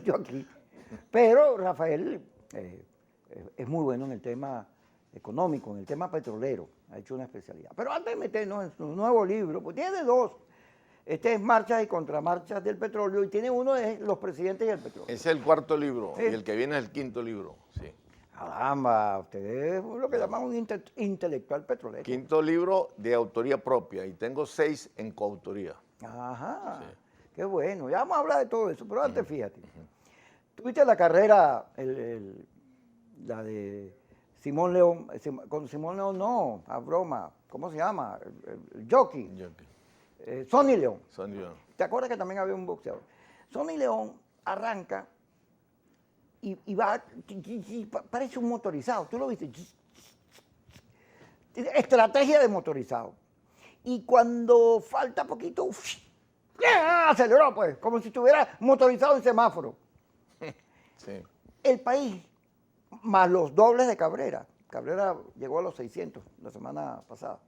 yo aquí. Pero Rafael es muy bueno en el tema económico, en el tema petrolero, ha hecho una especialidad. Pero antes de meternos en su nuevo libro, pues tiene dos. Este es Marchas y Contramarchas del Petróleo y tiene uno de los presidentes y el petróleo. Ese es el cuarto libro Sí. y el que viene es el quinto libro, sí. Caramba, usted es lo que llaman un intelectual petrolero. Quinto libro de autoría propia y tengo 6 en coautoría. Ajá, Sí. qué bueno. Ya vamos a hablar de todo eso, pero antes fíjate. Tuviste la carrera, la de Simón León, con Simón León no, a broma, ¿cómo se llama? El jockey. Sonny León. Sonny León. ¿Te acuerdas que también había un boxeador? Sonny León arranca y va, parece un motorizado, ¿tú lo viste? Estrategia de motorizado. Y cuando falta poquito, aceleró pues, como si estuviera motorizado en semáforo. Sí. El país, más los dobles de Cabrera. Cabrera llegó a los 600 la semana pasada.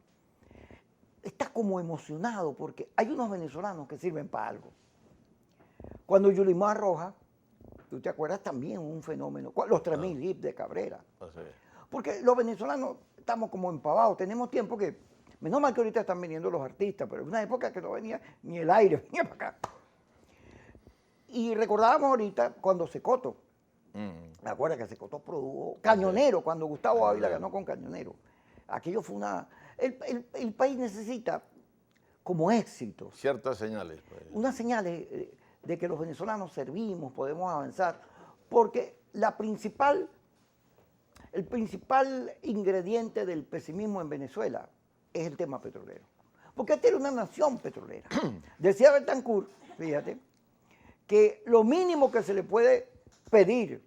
Está como emocionado porque hay unos venezolanos que sirven para algo. Cuando Yulimar Rojas, tú te acuerdas también un fenómeno, los 3.000 hits de Cabrera. Así es. Porque los venezolanos estamos como empavados, tenemos tiempo que, menos mal que ahorita están viniendo los artistas, pero en una época que no venía ni el aire, venía para acá. Y recordábamos ahorita cuando Secoto, ¿te acuerdas que Secoto produjo Cañonero, cuando Gustavo Ávila ganó con Cañonero? Aquello fue una... El país necesita como éxito. Ciertas señales. Pues. Unas señales de que los venezolanos servimos, podemos avanzar, porque el principal ingrediente del pesimismo en Venezuela es el tema petrolero. Porque esta era una nación petrolera. Decía Betancourt, fíjate, que lo mínimo que se le puede pedir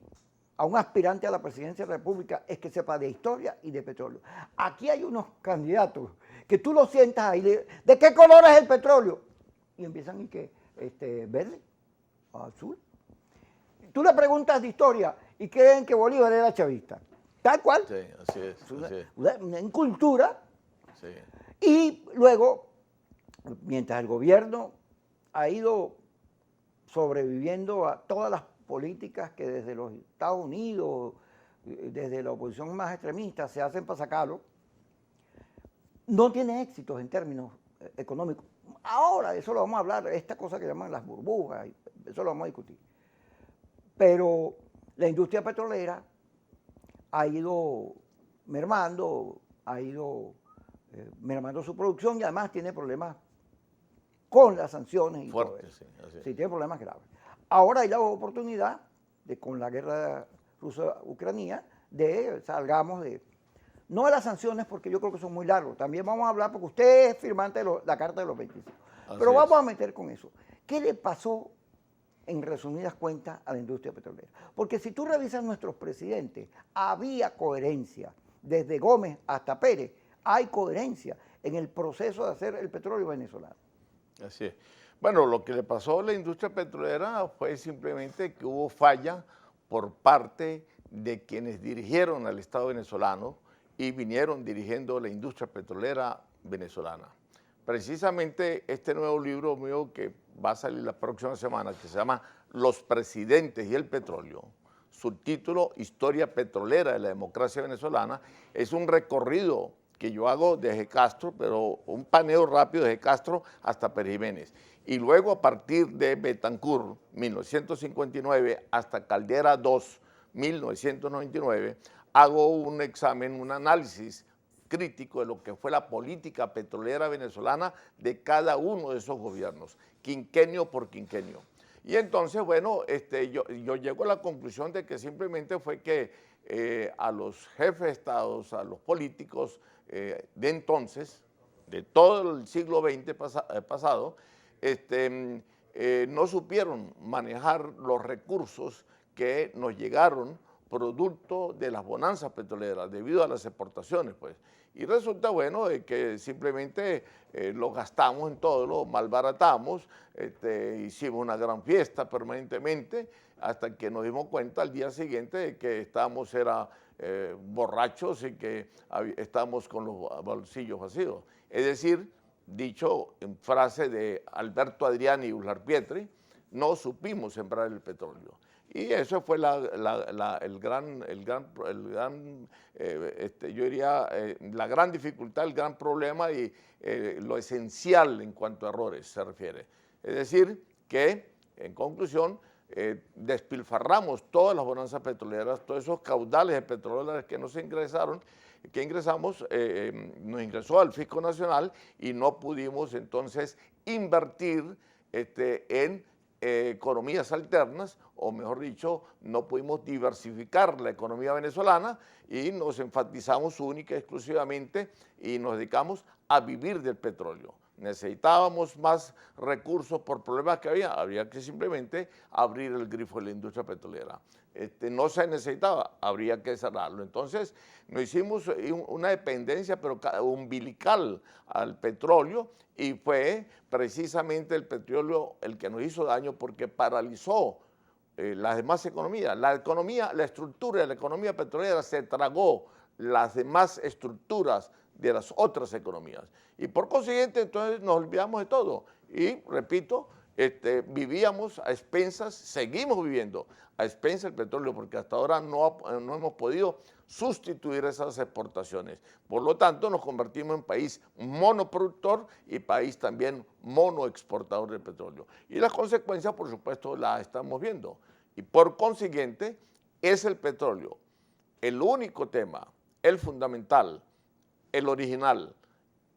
a un aspirante a la presidencia de la República es que sepa de historia y de petróleo. Aquí hay unos candidatos que tú los sientas ahí, ¿de qué color es el petróleo? Y empiezan y que, verde, azul. Tú le preguntas de historia y creen que Bolívar era chavista. Tal cual. Sí, así es. En cultura. Sí. Y luego, mientras el gobierno ha ido sobreviviendo a todas las políticas que desde los Estados Unidos, desde la oposición más extremista, se hacen para sacarlo, no tiene éxitos en términos económicos. Ahora, eso lo vamos a hablar, esta cosa que llaman las burbujas, eso lo vamos a discutir. Pero la industria petrolera ha ido mermando, mermando su producción y además tiene problemas con las sanciones y fuerte, todo eso. Sí, sí, tiene problemas graves. Ahora hay la oportunidad, con la guerra rusa-ucrania, de salgamos de... No de las sanciones, porque yo creo que son muy largos. También vamos a hablar, porque usted es firmante de la Carta de los 25. Pero vamos a meter con eso. ¿Qué le pasó, en resumidas cuentas, a la industria petrolera? Porque si tú revisas nuestros presidentes, había coherencia. Desde Gómez hasta Pérez, hay coherencia en el proceso de hacer el petróleo venezolano. Así es. Bueno, lo que le pasó a la industria petrolera fue simplemente que hubo falla por parte de quienes dirigieron al Estado venezolano y vinieron dirigiendo la industria petrolera venezolana. Precisamente este nuevo libro mío que va a salir la próxima semana, que se llama Los presidentes y el petróleo, subtítulo Historia petrolera de la democracia venezolana, es un recorrido que yo hago desde Castro, pero un paneo rápido desde Castro hasta Pérez Jiménez. Y luego a partir de Betancourt, 1959, hasta Caldera II, 1999, hago un examen, un análisis crítico de lo que fue la política petrolera venezolana de cada uno de esos gobiernos, quinquenio por quinquenio. Y entonces, bueno, yo llego a la conclusión de que simplemente fue que a los jefes de Estados, a los políticos de entonces, de todo el siglo XX pasado, no supieron manejar los recursos que nos llegaron producto de las bonanzas petroleras debido a las exportaciones, pues. Y resulta, bueno, que simplemente lo gastamos en todo, lo malbaratamos, hicimos una gran fiesta permanentemente, hasta que nos dimos cuenta al día siguiente de que estábamos borrachos y que estábamos con los bolsillos vacíos. Es decir, dicho en frase de Alberto Adriani y Uslar Pietri, no supimos sembrar el petróleo. Y eso fue el gran, yo diría, la gran dificultad, el gran problema y lo esencial en cuanto a errores se refiere. Es decir, que, en conclusión, despilfarramos todas las bonanzas petroleras, todos esos caudales de petróleo que nos ingresamos, nos ingresó al Fisco Nacional y no pudimos entonces invertir en economías alternas, o mejor dicho, no pudimos diversificar la economía venezolana y nos enfatizamos única y exclusivamente y nos dedicamos a vivir del petróleo. Necesitábamos más recursos por problemas que había que simplemente abrir el grifo de la industria petrolera. No se necesitaba, habría que cerrarlo. Entonces nos hicimos una dependencia pero umbilical al petróleo y fue precisamente el petróleo el que nos hizo daño porque paralizó las demás economías. La estructura de la economía petrolera se tragó las demás estructuras de las otras economías. Y por consiguiente, entonces nos olvidamos de todo. Y, repito, vivíamos a expensas, seguimos viviendo a expensas del petróleo, porque hasta ahora no hemos podido sustituir esas exportaciones. Por lo tanto, nos convertimos en país monoproductor y país también monoexportador de petróleo. Y las consecuencias, por supuesto, las estamos viendo. Y por consiguiente, es el petróleo el único tema, el fundamental, el original,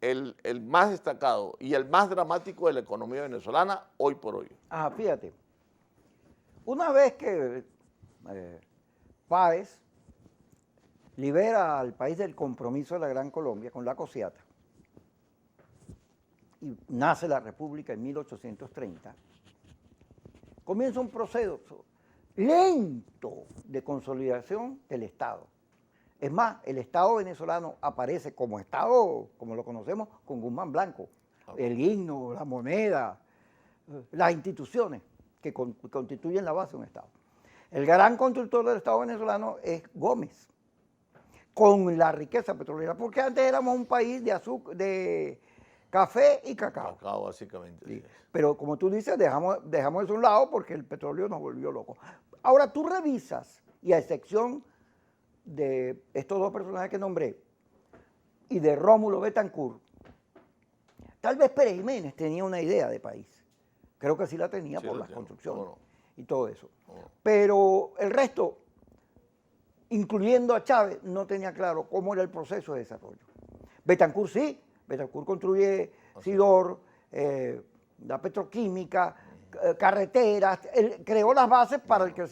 el más destacado y el más dramático de la economía venezolana hoy por hoy. Fíjate, una vez que Páez libera al país del compromiso de la Gran Colombia con la Cociata y nace la República en 1830, comienza un proceso lento de consolidación del Estado. Es más, el Estado venezolano aparece como Estado, como lo conocemos, con Guzmán Blanco. El himno, la moneda, las instituciones que constituyen la base de un Estado. El gran constructor del Estado venezolano es Gómez, con la riqueza petrolera, porque antes éramos un país de azúcar, de café y cacao. Cacao, básicamente. Sí. Pero como tú dices, dejamos eso a un lado porque el petróleo nos volvió locos. Ahora tú revisas, y a excepción de estos dos personajes que nombré, y de Rómulo Betancourt, tal vez Pérez Jiménez tenía una idea de país. Creo que sí la tenía por las construcciones y todo eso. Pero el resto, incluyendo a Chávez, no tenía claro cómo era el proceso de desarrollo. Betancourt sí, Betancourt construye Sidor, la petroquímica, carreteras, él creó las bases para el crecimiento.